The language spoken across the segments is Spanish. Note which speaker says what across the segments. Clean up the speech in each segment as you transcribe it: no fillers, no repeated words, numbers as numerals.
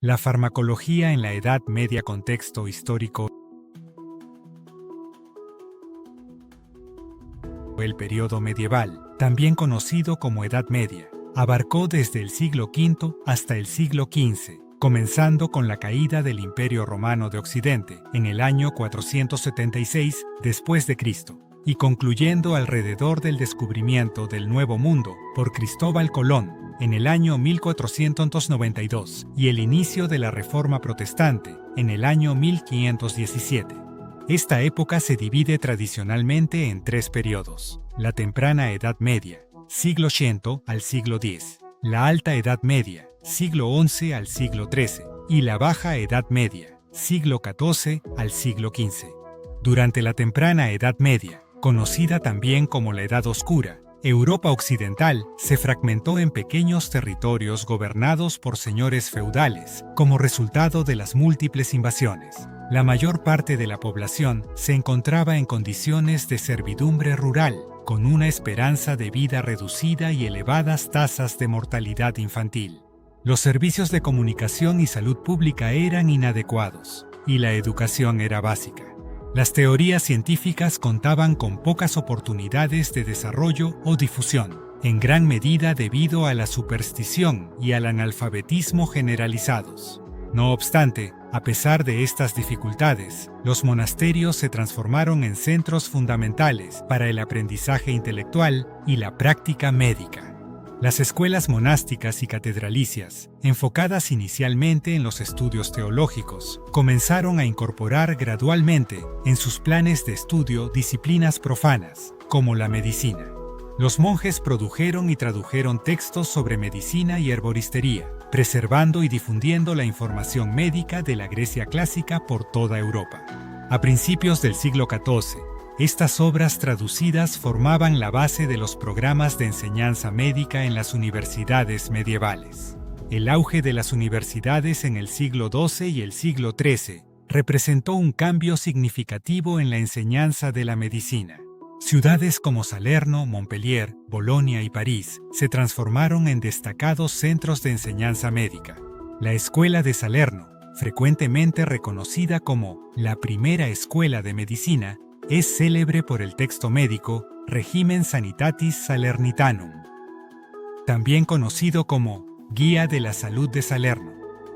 Speaker 1: La farmacología en la Edad Media. Contexto histórico. El periodo medieval, también conocido como Edad Media, abarcó desde el siglo V hasta el siglo XV, comenzando con la caída del Imperio Romano de Occidente en el año 476 después de Cristo, y concluyendo alrededor del descubrimiento del Nuevo Mundo por Cristóbal Colón en el año 1492 y el inicio de la Reforma Protestante en el año 1517. Esta época se divide tradicionalmente en tres periodos: la temprana Edad Media, siglo X al siglo X, la Alta Edad Media, siglo XI al siglo XIII, y la Baja Edad Media, siglo XIV al siglo XV. Durante la temprana Edad Media, conocida también como la Edad Oscura, Europa occidental se fragmentó en pequeños territorios gobernados por señores feudales como resultado de las múltiples invasiones. La mayor parte de la población se encontraba en condiciones de servidumbre rural, con una esperanza de vida reducida y elevadas tasas de mortalidad infantil. Los servicios de comunicación y salud pública eran inadecuados, y la educación era básica. Las teorías científicas contaban con pocas oportunidades de desarrollo o difusión, en gran medida debido a la superstición y al analfabetismo generalizados. No obstante, a pesar de estas dificultades, los monasterios se transformaron en centros fundamentales para el aprendizaje intelectual y la práctica médica. Las escuelas monásticas y catedralicias, enfocadas inicialmente en los estudios teológicos, comenzaron a incorporar gradualmente en sus planes de estudio disciplinas profanas, como la medicina. Los monjes produjeron y tradujeron textos sobre medicina y herboristería, preservando y difundiendo la información médica de la Grecia clásica por toda Europa. A principios del siglo XIV, estas obras traducidas formaban la base de los programas de enseñanza médica en las universidades medievales. El auge de las universidades en el siglo XII y el siglo XIII representó un cambio significativo en la enseñanza de la medicina. Ciudades como Salerno, Montpellier, Bolonia y París se transformaron en destacados centros de enseñanza médica. La Escuela de Salerno, frecuentemente reconocida como la primera escuela de medicina, es célebre por el texto médico Regimen Sanitatis Salernitanum, también conocido como Guía de la Salud de Salerno.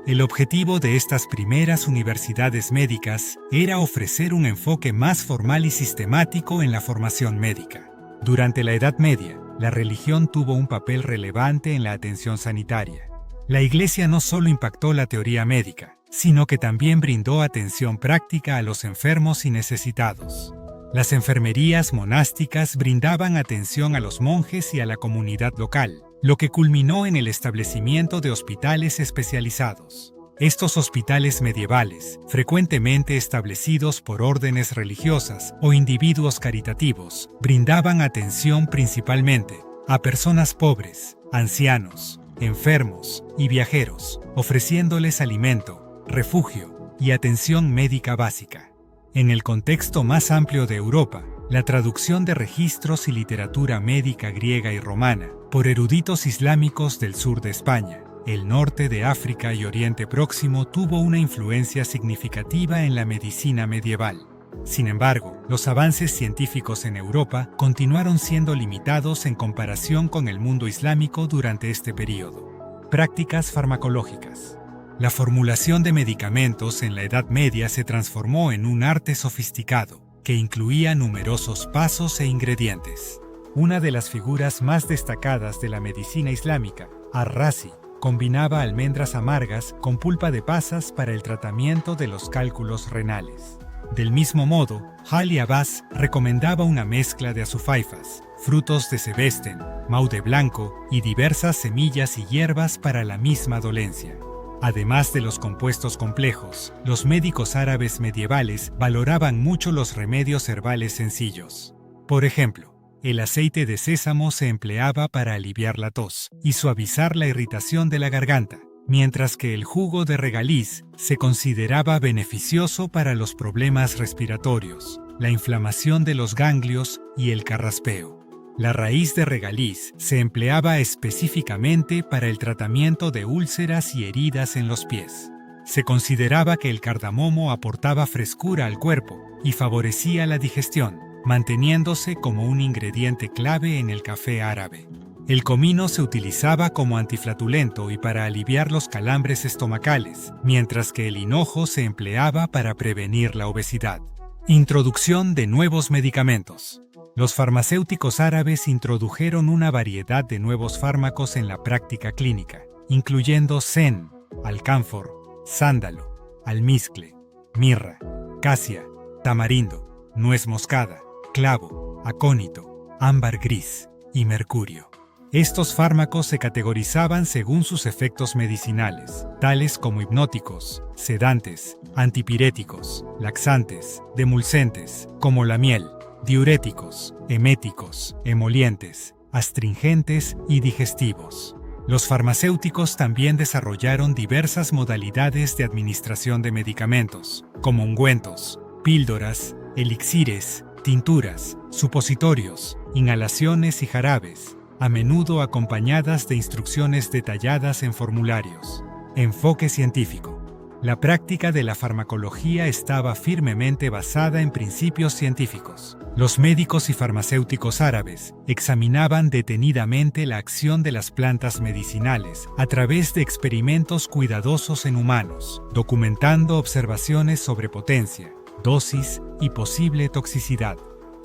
Speaker 1: El objetivo de estas primeras universidades médicas era ofrecer un enfoque más formal y sistemático en la formación médica. Durante la Edad Media, la religión tuvo un papel relevante en la atención sanitaria. La Iglesia no solo impactó la teoría médica, sino que también brindó atención práctica a los enfermos y necesitados. Las enfermerías monásticas brindaban atención a los monjes y a la comunidad local, lo que culminó en el establecimiento de hospitales especializados. Estos hospitales medievales, frecuentemente establecidos por órdenes religiosas o individuos caritativos, brindaban atención principalmente a personas pobres, ancianos, enfermos y viajeros, ofreciéndoles alimento, refugio y atención médica básica. En el contexto más amplio de Europa, la traducción de registros y literatura médica griega y romana por eruditos islámicos del sur de España, el norte de África y Oriente Próximo tuvo una influencia significativa en la medicina medieval. Sin embargo, los avances científicos en Europa continuaron siendo limitados en comparación con el mundo islámico durante este período. Prácticas farmacológicas. La formulación de medicamentos en la Edad Media se transformó en un arte sofisticado, que incluía numerosos pasos e ingredientes. Una de las figuras más destacadas de la medicina islámica, Ar-Razi, combinaba almendras amargas con pulpa de pasas para el tratamiento de los cálculos renales. Del mismo modo, Ali Abbas recomendaba una mezcla de azufaifas, frutos de sebesten, maude blanco y diversas semillas y hierbas para la misma dolencia. Además de los compuestos complejos, los médicos árabes medievales valoraban mucho los remedios herbales sencillos. Por ejemplo, el aceite de sésamo se empleaba para aliviar la tos y suavizar la irritación de la garganta, mientras que el jugo de regaliz se consideraba beneficioso para los problemas respiratorios, la inflamación de los ganglios y el carraspeo. La raíz de regaliz se empleaba específicamente para el tratamiento de úlceras y heridas en los pies. Se consideraba que el cardamomo aportaba frescura al cuerpo y favorecía la digestión, manteniéndose como un ingrediente clave en el café árabe. El comino se utilizaba como antiflatulento y para aliviar los calambres estomacales, mientras que el hinojo se empleaba para prevenir la obesidad. Introducción de nuevos medicamentos. Los farmacéuticos árabes introdujeron una variedad de nuevos fármacos en la práctica clínica, incluyendo sen, alcánfor, sándalo, almizcle, mirra, casia, tamarindo, nuez moscada, clavo, acónito, ámbar gris y mercurio. Estos fármacos se categorizaban según sus efectos medicinales, tales como hipnóticos, sedantes, antipiréticos, laxantes, demulcentes, como la miel, diuréticos, eméticos, emolientes, astringentes y digestivos. Los farmacéuticos también desarrollaron diversas modalidades de administración de medicamentos, como ungüentos, píldoras, elixires, tinturas, supositorios, inhalaciones y jarabes, a menudo acompañadas de instrucciones detalladas en formularios. Enfoque científico. La práctica de la farmacología estaba firmemente basada en principios científicos. Los médicos y farmacéuticos árabes examinaban detenidamente la acción de las plantas medicinales a través de experimentos cuidadosos en humanos, documentando observaciones sobre potencia, dosis y posible toxicidad.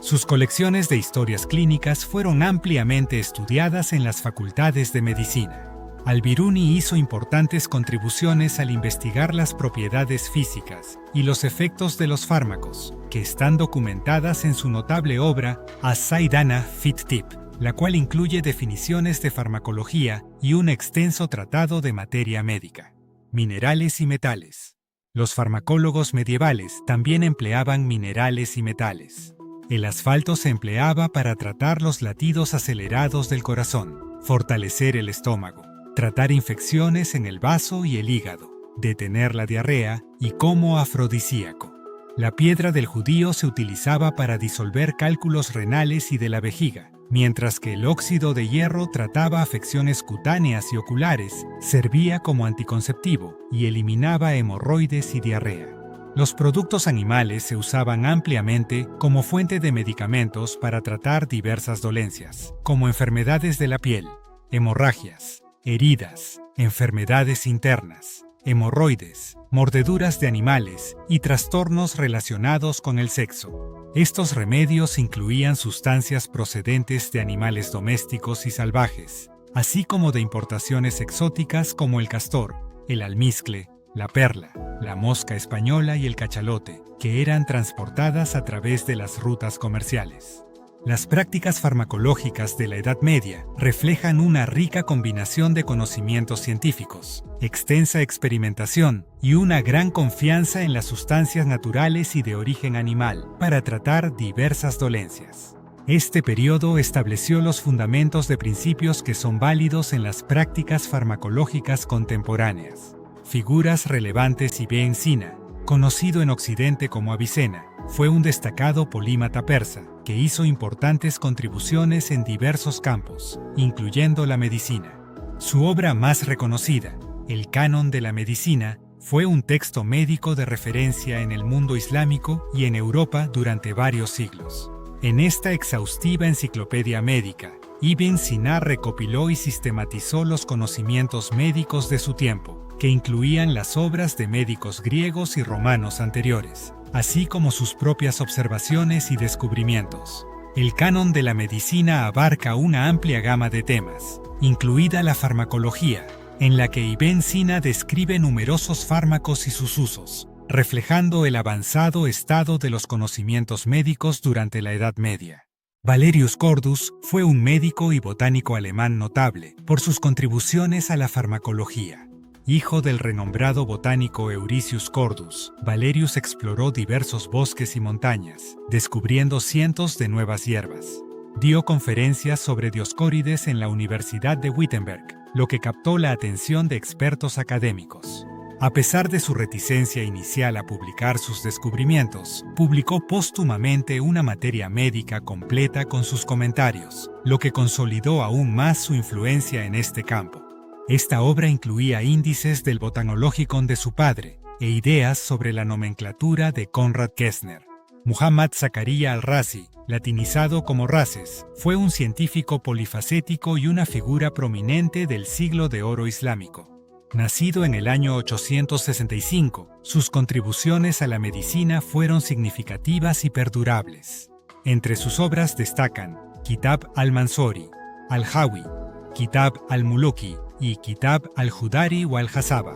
Speaker 1: Sus colecciones de historias clínicas fueron ampliamente estudiadas en las facultades de medicina. Al-Biruni hizo importantes contribuciones al investigar las propiedades físicas y los efectos de los fármacos, que están documentadas en su notable obra As-Saidana fit Tip, la cual incluye definiciones de farmacología y un extenso tratado de materia médica. Minerales y metales. Los farmacólogos medievales también empleaban minerales y metales. El asfalto se empleaba para tratar los latidos acelerados del corazón, fortalecer el estómago, tratar infecciones en el vaso y el hígado, detener la diarrea y como afrodisíaco. La piedra del judío se utilizaba para disolver cálculos renales y de la vejiga, mientras que el óxido de hierro trataba afecciones cutáneas y oculares, servía como anticonceptivo y eliminaba hemorroides y diarrea. Los productos animales se usaban ampliamente como fuente de medicamentos para tratar diversas dolencias, como enfermedades de la piel, hemorragias, heridas, enfermedades internas, hemorroides, mordeduras de animales y trastornos relacionados con el sexo. Estos remedios incluían sustancias procedentes de animales domésticos y salvajes, así como de importaciones exóticas como el castor, el almizcle, la perla, la mosca española y el cachalote, que eran transportadas a través de las rutas comerciales. Las prácticas farmacológicas de la Edad Media reflejan una rica combinación de conocimientos científicos, extensa experimentación y una gran confianza en las sustancias naturales y de origen animal para tratar diversas dolencias. Este periodo estableció los fundamentos de principios que son válidos en las prácticas farmacológicas contemporáneas. Figuras relevantes. Ibn Sina, conocido en Occidente como Avicena, fue un destacado polímata persa que hizo importantes contribuciones en diversos campos, incluyendo la medicina. Su obra más reconocida, el Canon de la Medicina, fue un texto médico de referencia en el mundo islámico y en Europa durante varios siglos. En esta exhaustiva enciclopedia médica, Ibn Sina recopiló y sistematizó los conocimientos médicos de su tiempo, que incluían las obras de médicos griegos y romanos anteriores, así como sus propias observaciones y descubrimientos. El Canon de la Medicina abarca una amplia gama de temas, incluida la farmacología, en la que Ibn Sina describe numerosos fármacos y sus usos, reflejando el avanzado estado de los conocimientos médicos durante la Edad Media. Valerius Cordus fue un médico y botánico alemán notable por sus contribuciones a la farmacología. Hijo del renombrado botánico Euricius Cordus, Valerius exploró diversos bosques y montañas, descubriendo cientos de nuevas hierbas. Dio conferencias sobre Dioscórides en la Universidad de Wittenberg, lo que captó la atención de expertos académicos. A pesar de su reticencia inicial a publicar sus descubrimientos, publicó póstumamente una materia médica completa con sus comentarios, lo que consolidó aún más su influencia en este campo. Esta obra incluía índices del Botanologicon de su padre e ideas sobre la nomenclatura de Konrad Gessner. Muhammad Zakaria al-Razi, latinizado como Races, fue un científico polifacético y una figura prominente del siglo de oro islámico. Nacido en el año 865, sus contribuciones a la medicina fueron significativas y perdurables. Entre sus obras destacan Kitab al-Mansuri, al-Hawi, Kitab al-Muluki y Kitab al-Judari o al-Hasabah.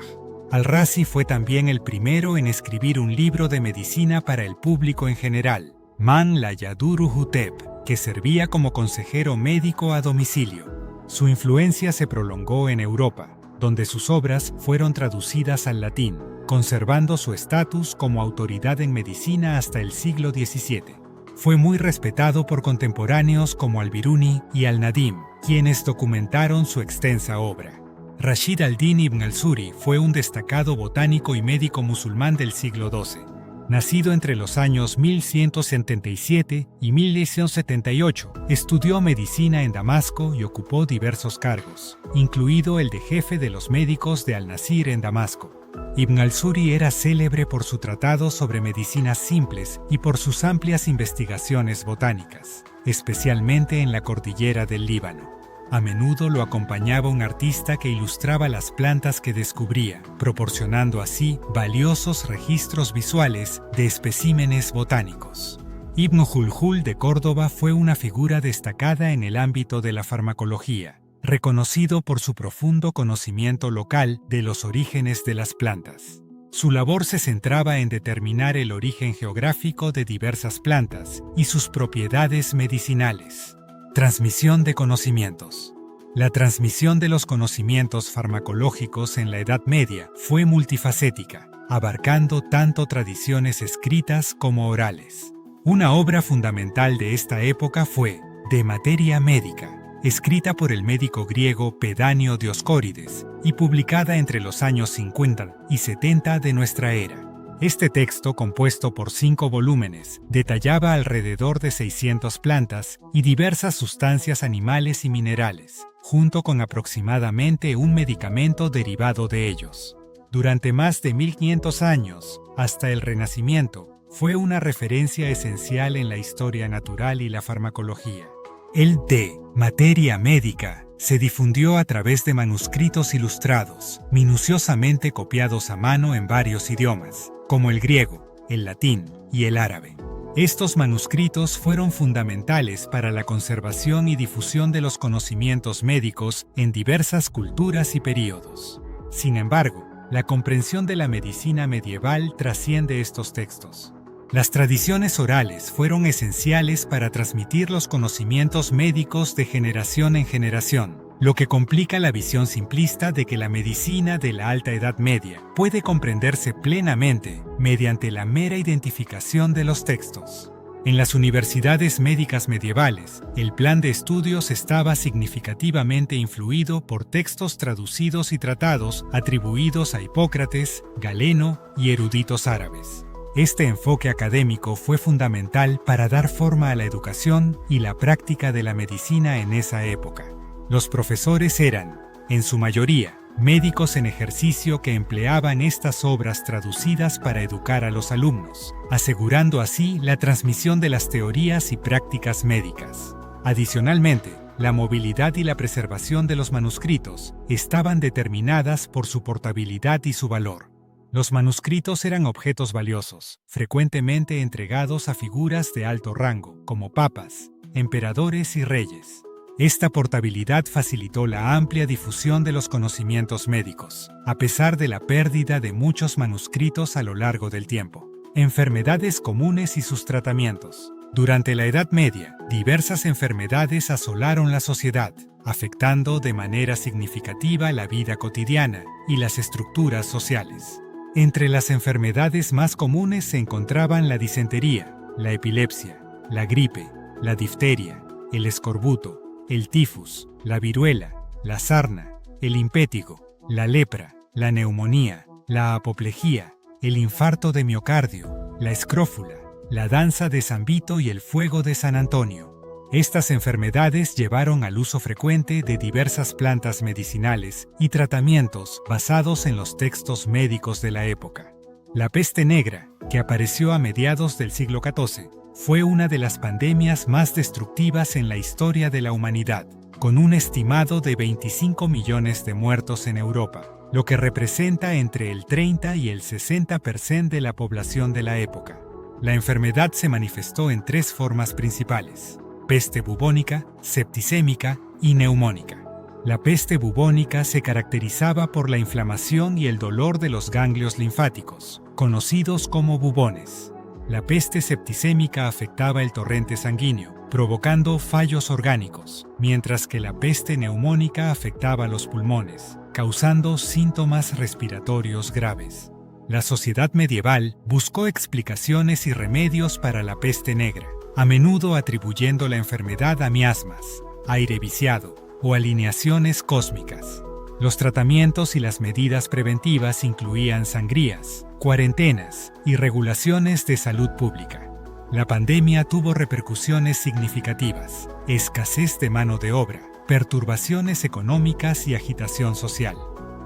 Speaker 1: Al-Razi fue también el primero en escribir un libro de medicina para el público en general, Man la Yaduru Hutep, que servía como consejero médico a domicilio. Su influencia se prolongó en Europa, donde sus obras fueron traducidas al latín, conservando su estatus como autoridad en medicina hasta el siglo XVII. Fue muy respetado por contemporáneos como al-Biruni y al-Nadim, quienes documentaron su extensa obra. Rashid al-Din ibn al-Suri fue un destacado botánico y médico musulmán del siglo XII. Nacido entre los años 1177 y 1178, estudió medicina en Damasco y ocupó diversos cargos, incluido el de jefe de los médicos de Al-Nasir en Damasco. Ibn al-Suri era célebre por su tratado sobre medicinas simples y por sus amplias investigaciones botánicas, especialmente en la cordillera del Líbano. A menudo lo acompañaba un artista que ilustraba las plantas que descubría, proporcionando así valiosos registros visuales de especímenes botánicos. Ibn Julhul de Córdoba fue una figura destacada en el ámbito de la farmacología, reconocido por su profundo conocimiento local de los orígenes de las plantas. Su labor se centraba en determinar el origen geográfico de diversas plantas y sus propiedades medicinales. Transmisión de conocimientos. La transmisión de los conocimientos farmacológicos en la Edad Media fue multifacética, abarcando tanto tradiciones escritas como orales. Una obra fundamental de esta época fue De Materia Médica, escrita por el médico griego Pedáneo Dioscórides y publicada entre los años 50 y 70 de nuestra era. Este texto, compuesto por 5 volúmenes, detallaba alrededor de 600 plantas y diversas sustancias animales y minerales, junto con aproximadamente un medicamento derivado de ellos. Durante más de 1500 años, hasta el Renacimiento, fue una referencia esencial en la historia natural y la farmacología. El de Materia Médica se difundió a través de manuscritos ilustrados, minuciosamente copiados a mano en varios idiomas, como el griego, el latín y el árabe. Estos manuscritos fueron fundamentales para la conservación y difusión de los conocimientos médicos en diversas culturas y períodos. Sin embargo, la comprensión de la medicina medieval trasciende estos textos. Las tradiciones orales fueron esenciales para transmitir los conocimientos médicos de generación en generación, lo que complica la visión simplista de que la medicina de la Alta Edad Media puede comprenderse plenamente mediante la mera identificación de los textos. En las universidades médicas medievales, el plan de estudios estaba significativamente influido por textos traducidos y tratados atribuidos a Hipócrates, Galeno y eruditos árabes. Este enfoque académico fue fundamental para dar forma a la educación y la práctica de la medicina en esa época. Los profesores eran, en su mayoría, médicos en ejercicio que empleaban estas obras traducidas para educar a los alumnos, asegurando así la transmisión de las teorías y prácticas médicas. Adicionalmente, la movilidad y la preservación de los manuscritos estaban determinadas por su portabilidad y su valor. Los manuscritos eran objetos valiosos, frecuentemente entregados a figuras de alto rango, como papas, emperadores y reyes. Esta portabilidad facilitó la amplia difusión de los conocimientos médicos, a pesar de la pérdida de muchos manuscritos a lo largo del tiempo. Enfermedades comunes y sus tratamientos. Durante la Edad Media, diversas enfermedades asolaron la sociedad, afectando de manera significativa la vida cotidiana y las estructuras sociales. Entre las enfermedades más comunes se encontraban la disentería, la epilepsia, la gripe, la difteria, el escorbuto, el tifus, la viruela, la sarna, el impétigo, la lepra, la neumonía, la apoplejía, el infarto de miocardio, la escrófula, la danza de San Vito y el fuego de San Antonio. Estas enfermedades llevaron al uso frecuente de diversas plantas medicinales y tratamientos basados en los textos médicos de la época. La peste negra, que apareció a mediados del siglo XIV, fue una de las pandemias más destructivas en la historia de la humanidad, con un estimado de 25 millones de muertos en Europa, lo que representa entre el 30 y el 60% de la población de la época. La enfermedad se manifestó en tres formas principales: peste bubónica, septicémica y neumónica. La peste bubónica se caracterizaba por la inflamación y el dolor de los ganglios linfáticos, conocidos como bubones. La peste septicémica afectaba el torrente sanguíneo, provocando fallos orgánicos, mientras que la peste neumónica afectaba los pulmones, causando síntomas respiratorios graves. La sociedad medieval buscó explicaciones y remedios para la peste negra, a menudo atribuyendo la enfermedad a miasmas, aire viciado o alineaciones cósmicas. Los tratamientos y las medidas preventivas incluían sangrías, cuarentenas y regulaciones de salud pública. La pandemia tuvo repercusiones significativas: escasez de mano de obra, perturbaciones económicas y agitación social.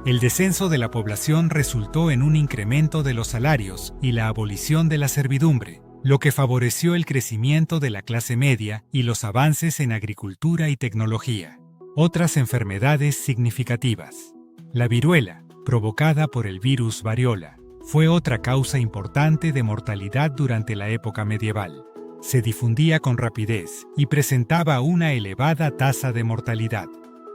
Speaker 1: El descenso de la población resultó en un incremento de los salarios y la abolición de la servidumbre, lo que favoreció el crecimiento de la clase media y los avances en agricultura y tecnología. Otras enfermedades significativas. La viruela, provocada por el virus variola, fue otra causa importante de mortalidad durante la época medieval. Se difundía con rapidez y presentaba una elevada tasa de mortalidad.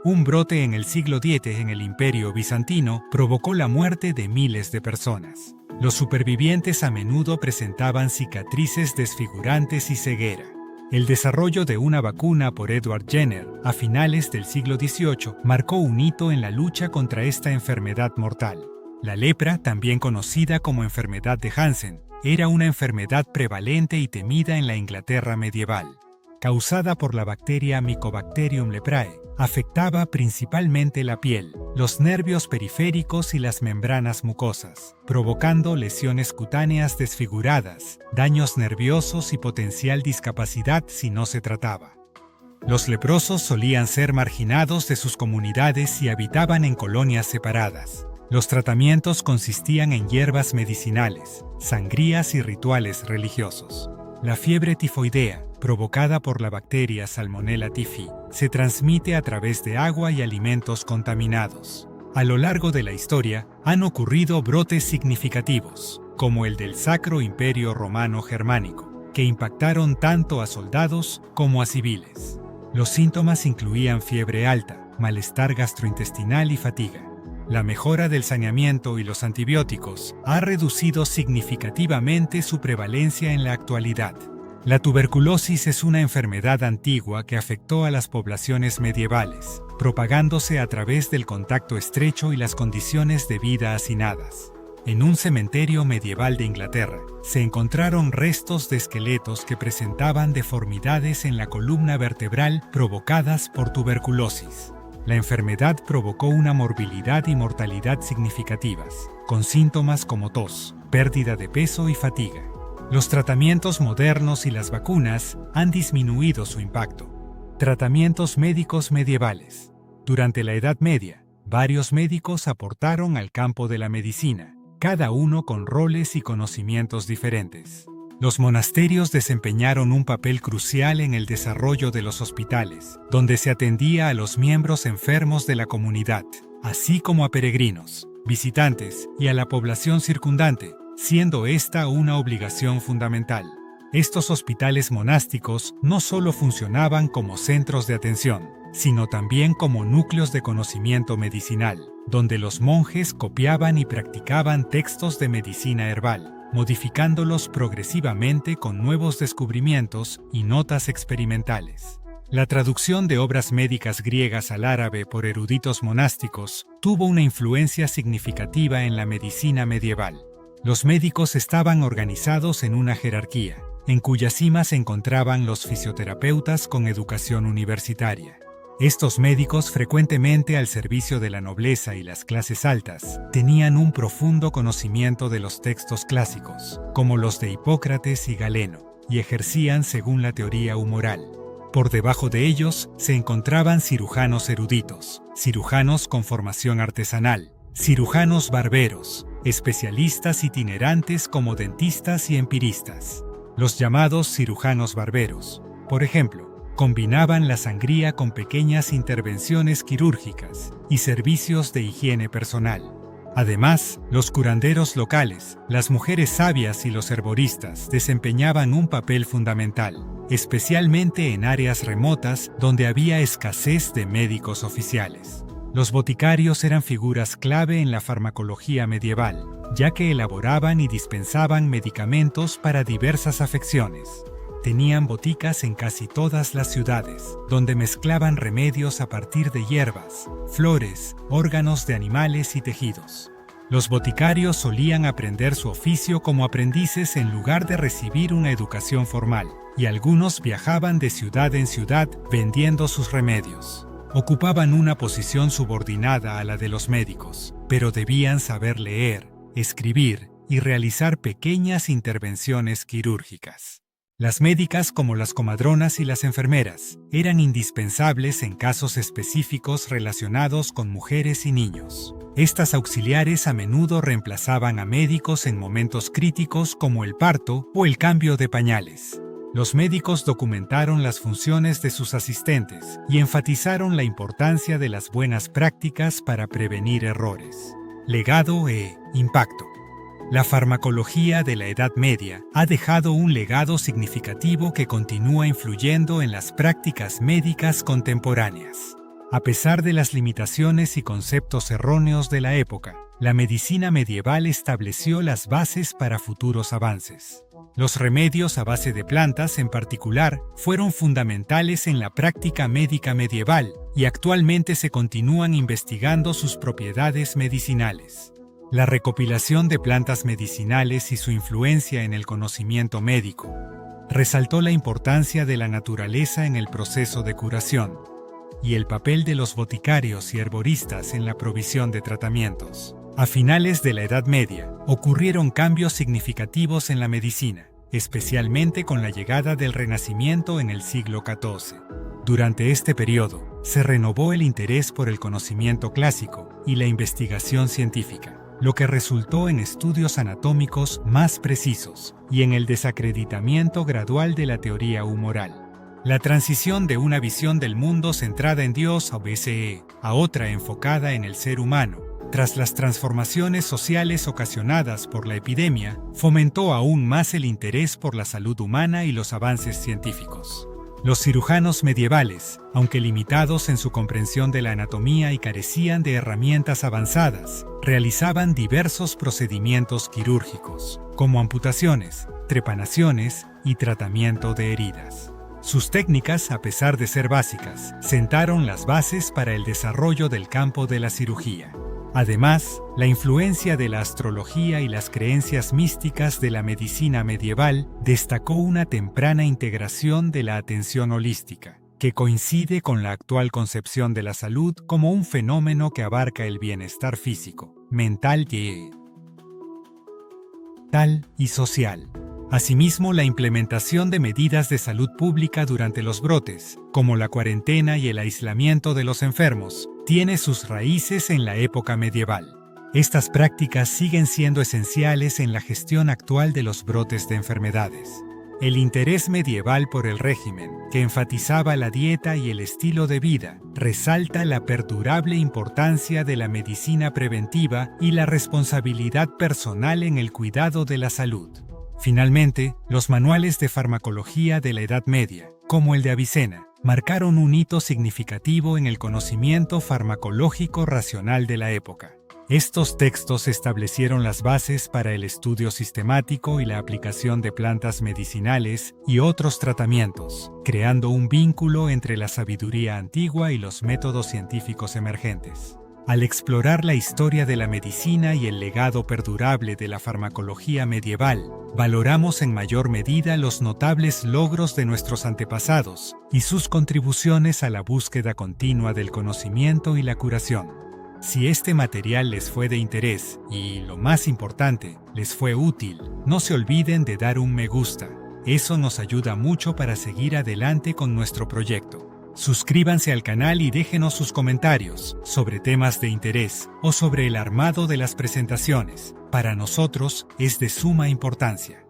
Speaker 1: Un brote en el siglo X en el Imperio Bizantino provocó la muerte de miles de personas. Los supervivientes a menudo presentaban cicatrices desfigurantes y ceguera. El desarrollo de una vacuna por Edward Jenner a finales del siglo XVIII marcó un hito en la lucha contra esta enfermedad mortal. La lepra, también conocida como enfermedad de Hansen, era una enfermedad prevalente y temida en la Inglaterra medieval. Causada por la bacteria Mycobacterium leprae, afectaba principalmente la piel, los nervios periféricos y las membranas mucosas, provocando lesiones cutáneas desfiguradas, daños nerviosos y potencial discapacidad si no se trataba. Los leprosos solían ser marginados de sus comunidades y habitaban en colonias separadas. Los tratamientos consistían en hierbas medicinales, sangrías y rituales religiosos. La fiebre tifoidea, provocada por la bacteria Salmonella typhi, se transmite a través de agua y alimentos contaminados. A lo largo de la historia, han ocurrido brotes significativos, como el del Sacro Imperio Romano Germánico, que impactaron tanto a soldados como a civiles. Los síntomas incluían fiebre alta, malestar gastrointestinal y fatiga. La mejora del saneamiento y los antibióticos ha reducido significativamente su prevalencia en la actualidad. La tuberculosis es una enfermedad antigua que afectó a las poblaciones medievales, propagándose a través del contacto estrecho y las condiciones de vida hacinadas. En un cementerio medieval de Inglaterra, se encontraron restos de esqueletos que presentaban deformidades en la columna vertebral provocadas por tuberculosis. La enfermedad provocó una morbilidad y mortalidad significativas, con síntomas como tos, pérdida de peso y fatiga. Los tratamientos modernos y las vacunas han disminuido su impacto. Tratamientos médicos medievales. Durante la Edad Media, varios médicos aportaron al campo de la medicina, cada uno con roles y conocimientos diferentes. Los monasterios desempeñaron un papel crucial en el desarrollo de los hospitales, donde se atendía a los miembros enfermos de la comunidad, así como a peregrinos, visitantes y a la población circundante, siendo esta una obligación fundamental. Estos hospitales monásticos no solo funcionaban como centros de atención, sino también como núcleos de conocimiento medicinal, donde los monjes copiaban y practicaban textos de medicina herbal, modificándolos progresivamente con nuevos descubrimientos y notas experimentales. La traducción de obras médicas griegas al árabe por eruditos monásticos tuvo una influencia significativa en la medicina medieval. Los médicos estaban organizados en una jerarquía, en cuya cima se encontraban los fisioterapeutas con educación universitaria. Estos médicos, frecuentemente al servicio de la nobleza y las clases altas, tenían un profundo conocimiento de los textos clásicos, como los de Hipócrates y Galeno, y ejercían según la teoría humoral. Por debajo de ellos se encontraban cirujanos eruditos, cirujanos con formación artesanal, cirujanos barberos, especialistas itinerantes como dentistas y empiristas. Los llamados cirujanos barberos, por ejemplo, combinaban la sangría con pequeñas intervenciones quirúrgicas y servicios de higiene personal. Además, los curanderos locales, las mujeres sabias y los herboristas desempeñaban un papel fundamental, especialmente en áreas remotas donde había escasez de médicos oficiales. Los boticarios eran figuras clave en la farmacología medieval, ya que elaboraban y dispensaban medicamentos para diversas afecciones. Tenían boticas en casi todas las ciudades, donde mezclaban remedios a partir de hierbas, flores, órganos de animales y tejidos. Los boticarios solían aprender su oficio como aprendices en lugar de recibir una educación formal, y algunos viajaban de ciudad en ciudad vendiendo sus remedios. Ocupaban una posición subordinada a la de los médicos, pero debían saber leer, escribir y realizar pequeñas intervenciones quirúrgicas. Las médicas, como las comadronas y las enfermeras, eran indispensables en casos específicos relacionados con mujeres y niños. Estas auxiliares a menudo reemplazaban a médicos en momentos críticos como el parto o el cambio de pañales. Los médicos documentaron las funciones de sus asistentes y enfatizaron la importancia de las buenas prácticas para prevenir errores. Legado e impacto. La farmacología de la Edad Media ha dejado un legado significativo que continúa influyendo en las prácticas médicas contemporáneas. A pesar de las limitaciones y conceptos erróneos de la época, la medicina medieval estableció las bases para futuros avances. Los remedios a base de plantas, en particular, fueron fundamentales en la práctica médica medieval y actualmente se continúan investigando sus propiedades medicinales. La recopilación de plantas medicinales y su influencia en el conocimiento médico resaltó la importancia de la naturaleza en el proceso de curación y el papel de los boticarios y herboristas en la provisión de tratamientos. A finales de la Edad Media, ocurrieron cambios significativos en la medicina, especialmente con la llegada del Renacimiento en el siglo XIV. Durante este periodo, se renovó el interés por el conocimiento clásico y la investigación científica, lo que resultó en estudios anatómicos más precisos y en el desacreditamiento gradual de la teoría humoral. La transición de una visión del mundo centrada en Dios (BCE) a otra enfocada en el ser humano, tras las transformaciones sociales ocasionadas por la epidemia, fomentó aún más el interés por la salud humana y los avances científicos. Los cirujanos medievales, aunque limitados en su comprensión de la anatomía y carecían de herramientas avanzadas, realizaban diversos procedimientos quirúrgicos, como amputaciones, trepanaciones y tratamiento de heridas. Sus técnicas, a pesar de ser básicas, sentaron las bases para el desarrollo del campo de la cirugía. Además, la influencia de la astrología y las creencias místicas de la medicina medieval destacó una temprana integración de la atención holística, que coincide con la actual concepción de la salud como un fenómeno que abarca el bienestar físico, mental y social. Asimismo, la implementación de medidas de salud pública durante los brotes, como la cuarentena y el aislamiento de los enfermos, tiene sus raíces en la época medieval. Estas prácticas siguen siendo esenciales en la gestión actual de los brotes de enfermedades. El interés medieval por el régimen, que enfatizaba la dieta y el estilo de vida, resalta la perdurable importancia de la medicina preventiva y la responsabilidad personal en el cuidado de la salud. Finalmente, los manuales de farmacología de la Edad Media, como el de Avicena, marcaron un hito significativo en el conocimiento farmacológico racional de la época. Estos textos establecieron las bases para el estudio sistemático y la aplicación de plantas medicinales y otros tratamientos, creando un vínculo entre la sabiduría antigua y los métodos científicos emergentes. Al explorar la historia de la medicina y el legado perdurable de la farmacología medieval, valoramos en mayor medida los notables logros de nuestros antepasados y sus contribuciones a la búsqueda continua del conocimiento y la curación. Si este material les fue de interés y, lo más importante, les fue útil, no se olviden de dar un me gusta. Eso nos ayuda mucho para seguir adelante con nuestro proyecto. Suscríbanse al canal y déjenos sus comentarios sobre temas de interés o sobre el armado de las presentaciones. Para nosotros es de suma importancia.